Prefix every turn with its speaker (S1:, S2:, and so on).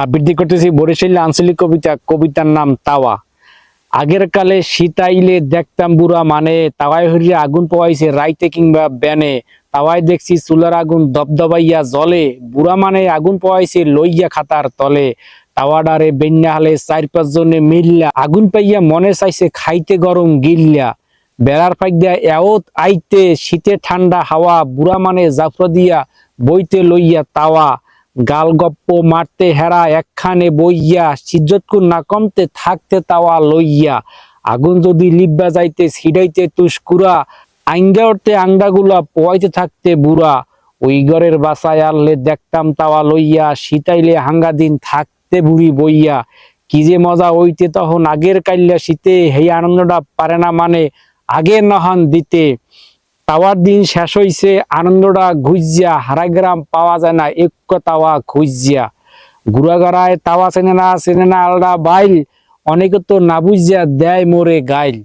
S1: আবৃত্তি করতেছি বরিশালী আঞ্চলিক কবিতার নাম তাওয়া। আগের কালে শীতাইলে দেখতাম বুড়া মানে তাওয়ায় হরিয়া আগুন পোয়াইছে রাইতে কিংবা ব্যানে, তাওয়ায় দেখছি চুলার আগুন দবদবাইয়া জলে, বুড়া মানে আগুন পোয়াইছে লইয়া খাতার তলে। তাওয়াডারে বেন্যা হালে 4-5 জনে মিল্লা, আগুন পাইয়া মনে চাইছে খাইতে গরম গিল্লা। বেড়ার ফাইক দিয়া এওত আইতে শীতে ঠান্ডা হাওয়া, বুড়া মানে জাফর দিয়া বইতে লইয়া তাওয়া। গাল গপ্প মারতে হেরা একখানে বইয়া, সিজ্জতকুর না কমতে থাকতে তাওয়া লইয়া। আগুন যদি লিব্বা যাইতে ছিড়াইতে তুসকুরা, আঙ্গা উঠতে আঙ্গাগুলা পোয়াইতে থাকতে বুড়া। ওই ঘরের বাসায় আনলে দেখতাম তাওয়া লইয়া, শীতাইলে হাঙ্গা দিন থাকতে বুড়ি বইয়া। কি যে মজা হইতে তখন আগের কাইল্লা শীতে, হেই আনন্দটা পারে না মানে আগে নহন দিতে। তাওয়ার দিন শেষ হইছে আনন্দটা ঘুইজিয়া, হারাগ্রাম পাওয়া যায় না এক তাওয়া খুঁজিয়া। গুড়াগাড়ায় তাওয়া চেনে না আলডা বাইল, অনেকে তো না বুঝিয়া দেয় মোরে গাইল।